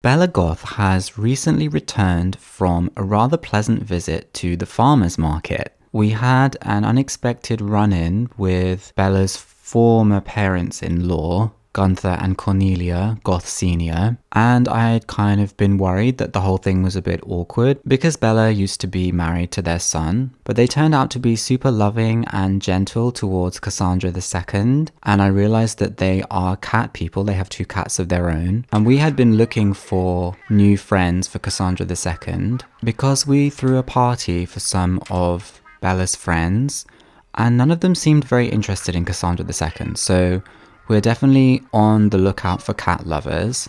Bella Goth has recently returned from a rather pleasant visit to the farmer's market. We had an unexpected run-in with Bella's former parents-in-law, Gunther and Cornelia Goth Sr., and I had kind of been worried that the whole thing was a bit awkward because Bella used to be married to their son, but they turned out to be super loving and gentle towards Cassandra the Second, and I realized that they are cat people. They have 2 cats of their own, and we had been looking for new friends for Cassandra the Second because we threw a party for some of Bella's friends, and none of them seemed very interested in Cassandra the Second, so we're definitely on the lookout for cat lovers.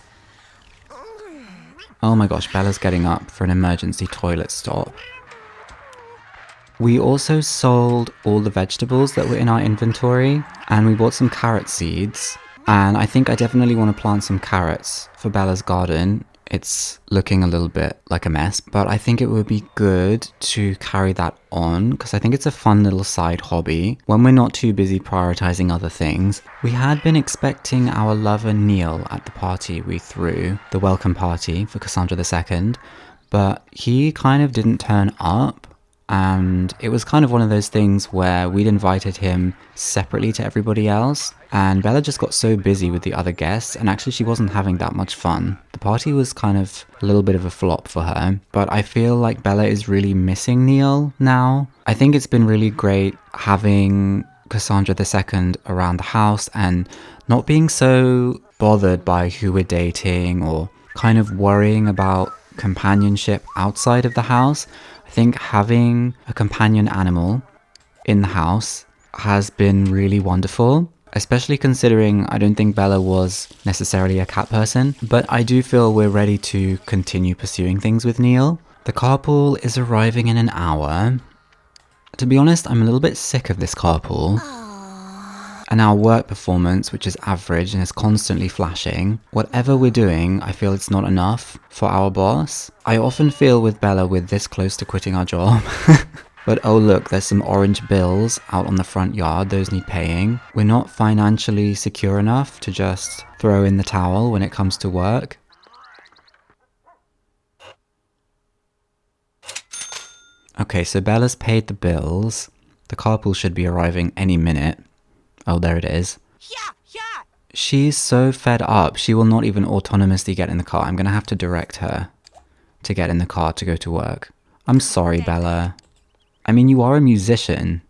Oh my gosh, Bella's getting up for an emergency toilet stop. We also sold all the vegetables that were in our inventory, and we bought some carrot seeds. And I think I definitely want to plant some carrots for Bella's garden. It's looking a little bit like a mess, but I think it would be good to carry that on because I think it's a fun little side hobby when we're not too busy prioritizing other things. We had been expecting our lover Neil at the party we threw, the welcome party for Cassandra the Second, but he kind of didn't turn up. And it was kind of one of those things where we'd invited him separately to everybody else, and Bella just got so busy with the other guests, and actually she wasn't having that much fun. The party was kind of a little bit of a flop for her, but I feel like Bella is really missing Neil now. I think it's been really great having Cassandra the Second around the house and not being so bothered by who we're dating or kind of worrying about companionship outside of the house. I think having a companion animal in the house has been really wonderful, especially considering I don't think Bella was necessarily a cat person, but I do feel we're ready to continue pursuing things with Neil. The carpool is arriving in an hour. To be honest, I'm a little bit sick of this carpool. And our work performance, which is average and is constantly flashing, whatever we're doing, I feel it's not enough for our boss. I often feel with Bella we're this close to quitting our job. But oh look, there's some orange bills out on the front yard, those need paying. We're not financially secure enough to just throw in the towel when it comes to work. Okay, so Bella's paid the bills. The carpool should be arriving any minute. Oh, there it is. Yeah. She's so fed up, she will not even autonomously get in the car. I'm gonna have to direct her to get in the car to go to work. I'm sorry, Bella. I mean, you are a musician,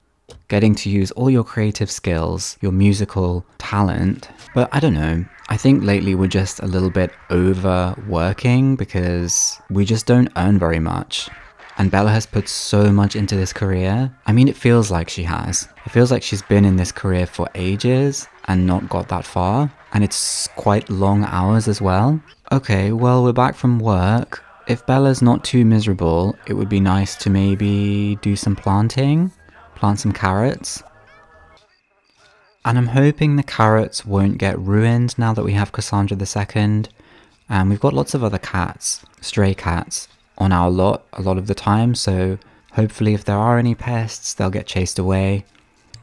getting to use all your creative skills, your musical talent. But I don't know, I think lately we're just a little bit overworking because we just don't earn very much. And Bella has put so much into this career. I mean, it feels like she has. It feels like she's been in this career for ages and not got that far. And it's quite long hours as well. Okay, well, we're back from work. If Bella's not too miserable, it would be nice to maybe do some planting, plant some carrots. And I'm hoping the carrots won't get ruined now that we have Cassandra the Second. And we've got lots of other cats, stray cats, on our lot a lot of the time, so hopefully if there are any pests, they'll get chased away.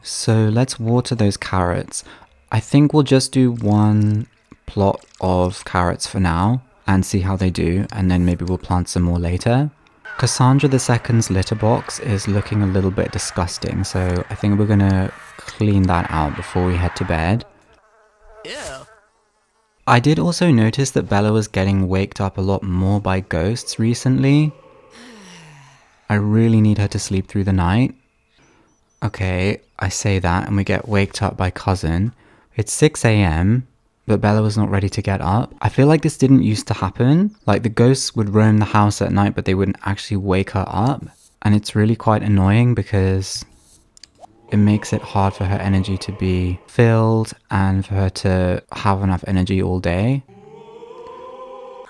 So let's water those carrots. I think we'll just do 1 plot of carrots for now and see how they do, and then maybe we'll plant some more later. Cassandra the Second's litter box is looking a little bit disgusting, so I think we're gonna clean that out before we head to bed. Ew. I did also notice that Bella was getting waked up a lot more by ghosts recently. I really need her to sleep through the night. Okay, I say that and we get waked up by cousin. It's 6 a.m, but Bella was not ready to get up. I feel like this didn't used to happen. Like the ghosts would roam the house at night, but they wouldn't actually wake her up. And it's really quite annoying because it makes it hard for her energy to be filled and for her to have enough energy all day.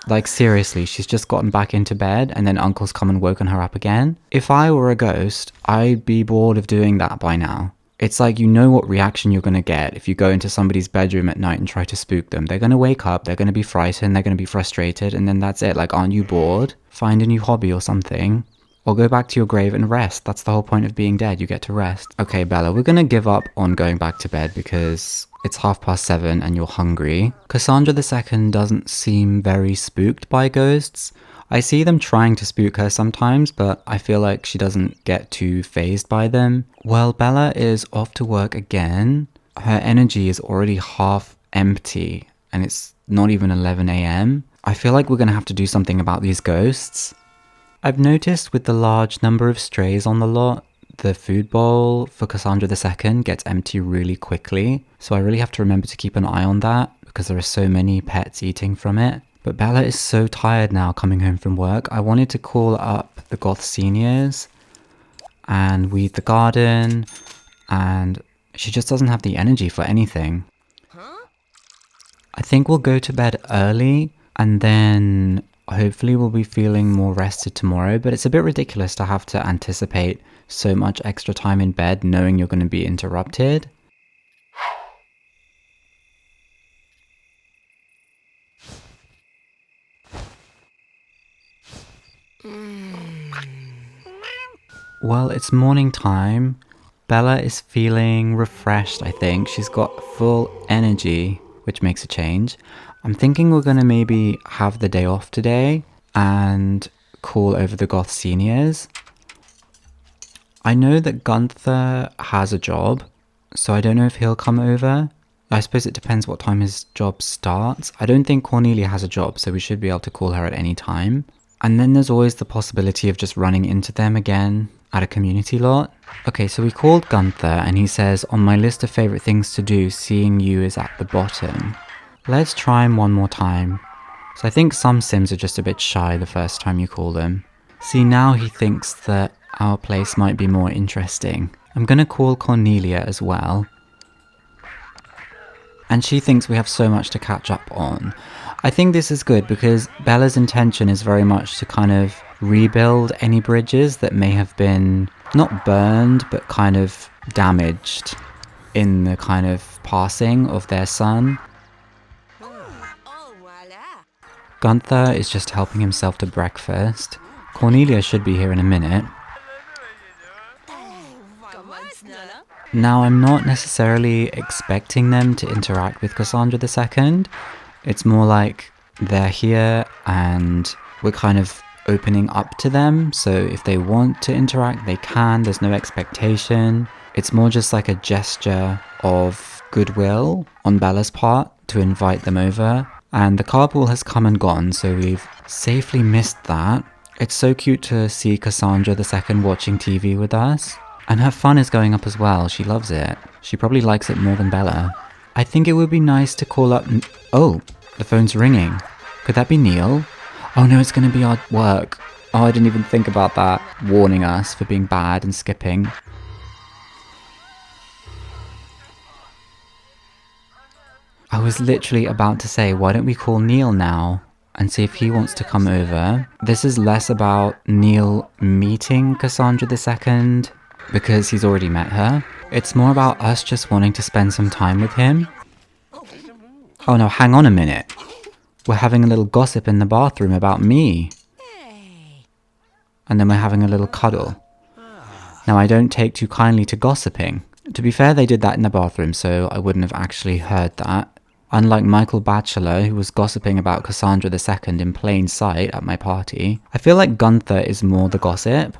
Like seriously, she's just gotten back into bed and then uncle's come and woken her up again. If I were a ghost, I'd be bored of doing that by now. It's like you know what reaction you're going to get if you go into somebody's bedroom at night and try to spook them. They're going to wake up, they're going to be frightened, they're going to be frustrated, and then that's it. Like, aren't you bored? Find a new hobby or something. Or go back to your grave and rest. That's the whole point of being dead. You get to rest. Okay, Bella, we're gonna give up on going back to bed because it's 7:30 and you're hungry. Cassandra the Second doesn't seem very spooked by ghosts. I see them trying to spook her sometimes, but I feel like she doesn't get too fazed by them. Well, Bella is off to work again. Her energy is already half empty and it's not even 11 a.m. I feel like we're gonna have to do something about these ghosts. I've noticed with the large number of strays on the lot, the food bowl for Cassandra the Second gets empty really quickly. So I really have to remember to keep an eye on that because there are so many pets eating from it. But Bella is so tired now coming home from work. I wanted to call up the Goth seniors and weed the garden, and she just doesn't have the energy for anything. I think we'll go to bed early and then hopefully we'll be feeling more rested tomorrow, but it's a bit ridiculous to have to anticipate so much extra time in bed knowing you're going to be interrupted. Well, it's morning time. Bella is feeling refreshed, I think. She's got full energy, which makes a change. I'm thinking we're going to maybe have the day off today and call over the Goth seniors. I know that Gunther has a job, so I don't know if he'll come over. I suppose it depends what time his job starts. I don't think Cornelia has a job, so we should be able to call her at any time. And then there's always the possibility of just running into them again at a community lot. Okay, so we called Gunther and he says, on my list of favorite things to do, seeing you is at the bottom. Let's try him one more time. So I think some Sims are just a bit shy the first time you call them. See, now he thinks that our place might be more interesting. I'm gonna call Cornelia as well. And she thinks we have so much to catch up on. I think this is good because Bella's intention is very much to kind of rebuild any bridges that may have been not burned, but kind of damaged in the kind of passing of their son. Gunther is just helping himself to breakfast. Cornelia should be here in a minute. Now, I'm not necessarily expecting them to interact with Cassandra the Second. It's more like they're here and we're kind of opening up to them. So if they want to interact, they can. There's no expectation. It's more just like a gesture of goodwill on Bella's part to invite them over. And the carpool has come and gone, so we've safely missed that. It's so cute to see Cassandra the Second watching TV with us. And her fun is going up as well. She loves it. She probably likes it more than Bella. I think it would be nice to call up... Oh, the phone's ringing. Could that be Neil? Oh no, it's going to be our work. Oh, I didn't even think about that. Warning us for being bad and skipping. I was literally about to say, why don't we call Neil now and see if he wants to come over. This is less about Neil meeting Cassandra the Second because he's already met her. It's more about us just wanting to spend some time with him. Oh no, hang on a minute. We're having a little gossip in the bathroom about me. And then we're having a little cuddle. Now, I don't take too kindly to gossiping. To be fair, they did that in the bathroom, so I wouldn't have actually heard that. Unlike Michael Batchelor, who was gossiping about Cassandra the Second in plain sight at my party, I feel like Gunther is more the gossip,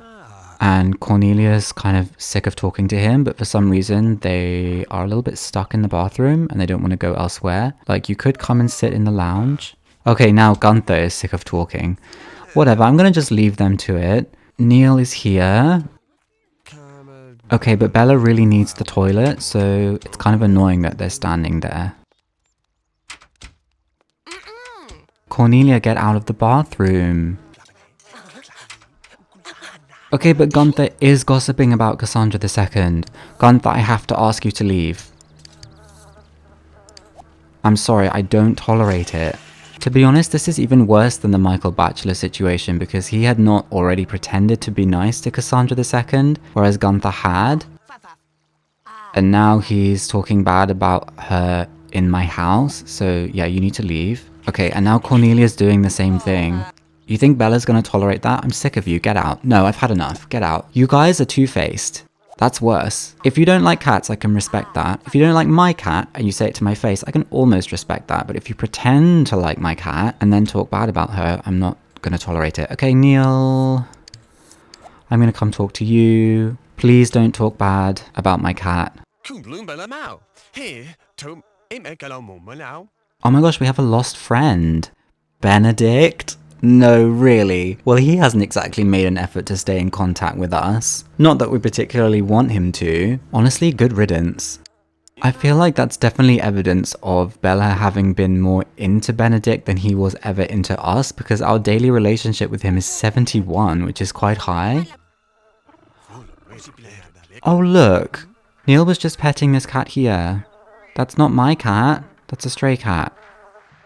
and Cornelia's kind of sick of talking to him, but for some reason they are a little bit stuck in the bathroom and they don't want to go elsewhere. Like, you could come and sit in the lounge. Okay, now Gunther is sick of talking. Whatever, I'm gonna just leave them to it. Neil is here. Okay, but Bella really needs the toilet, so it's kind of annoying that they're standing there. Cornelia, get out of the bathroom. Okay, but Gunther is gossiping about Cassandra the Second. Gunther, I have to ask you to leave. I'm sorry, I don't tolerate it. To be honest, this is even worse than the Michael Batchelor situation because he had not already pretended to be nice to Cassandra the Second, whereas Gunther had. And now he's talking bad about her in my house, so yeah, you need to leave. Okay, and now Cornelia's doing the same thing. You think Bella's gonna tolerate that? I'm sick of you. Get out. No, I've had enough. Get out. You guys are two-faced. That's worse. If you don't like cats, I can respect that. If you don't like my cat and you say it to my face, I can almost respect that. But if you pretend to like my cat and then talk bad about her, I'm not gonna tolerate it. Okay, Neil, I'm gonna come talk to you. Please don't talk bad about my cat. Oh my gosh, we have a lost friend. Benedict? No, really? Well, he hasn't exactly made an effort to stay in contact with us. Not that we particularly want him to. Honestly, good riddance. I feel like that's definitely evidence of Bella having been more into Benedict than he was ever into us, because our daily relationship with him is 71, which is quite high. Oh look, Neil was just petting this cat here. That's not my cat, that's a stray cat.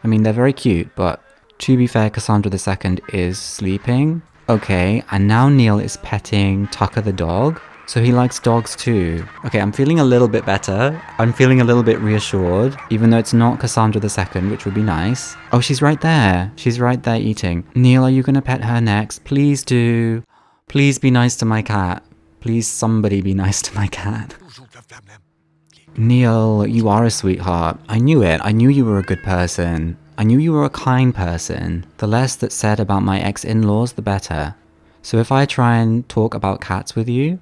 I mean, they're very cute, but to be fair, Cassandra the Second is sleeping. Okay, and now Neil is petting Tucker the dog. So he likes dogs too. Okay, I'm feeling a little bit better. I'm feeling a little bit reassured, even though it's not Cassandra the Second, which would be nice. Oh, she's right there. She's right there eating. Neil, are you gonna pet her next? Please do. Please be nice to my cat. Please somebody be nice to my cat. Neil, you are a sweetheart. I knew it. I knew you were a good person. I knew you were a kind person. The less that's said about my ex-in-laws, the better. So if I try and talk about cats with you,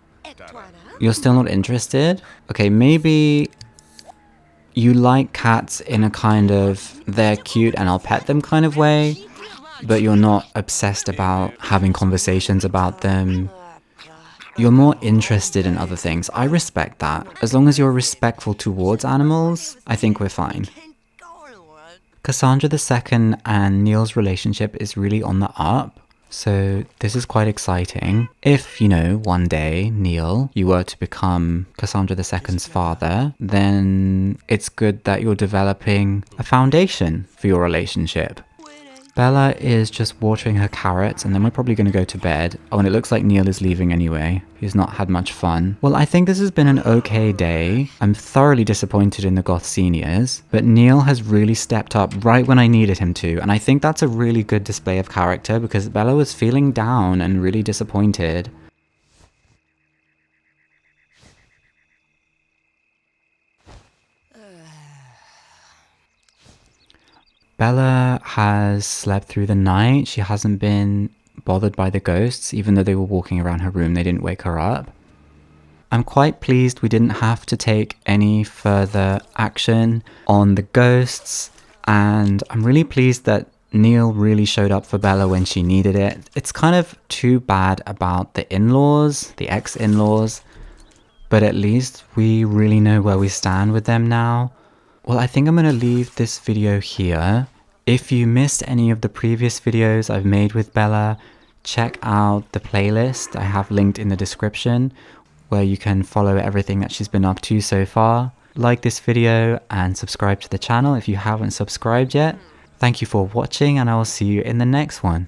you're still not interested? Okay, maybe you like cats in a kind of they're cute and I'll pet them kind of way, but you're not obsessed about having conversations about them. You're more interested in other things. I respect that. As long as you're respectful towards animals, I think we're fine. Cassandra the Second and Neil's relationship is really on the up, so this is quite exciting. If, you know, one day, Neil, you were to become Cassandra the Second's father, then it's good that you're developing a foundation for your relationship. Bella is just watering her carrots, and then we're probably going to go to bed. Oh, and it looks like Neil is leaving anyway. He's not had much fun. Well, I think this has been an okay day. I'm thoroughly disappointed in the Goth seniors, but Neil has really stepped up right when I needed him to, and I think that's a really good display of character because Bella was feeling down and really disappointed. Bella has slept through the night. She hasn't been bothered by the ghosts, even though they were walking around her room, they didn't wake her up. I'm quite pleased we didn't have to take any further action on the ghosts, and I'm really pleased that Neil really showed up for Bella when she needed it. It's kind of too bad about the in-laws, the ex-in-laws, but at least we really know where we stand with them now. Well, I think I'm going to leave this video here. If you missed any of the previous videos I've made with Bella, check out the playlist I have linked in the description, where you can follow everything that she's been up to so far. Like this video and subscribe to the channel if you haven't subscribed yet. Thank you for watching, and I will see you in the next one.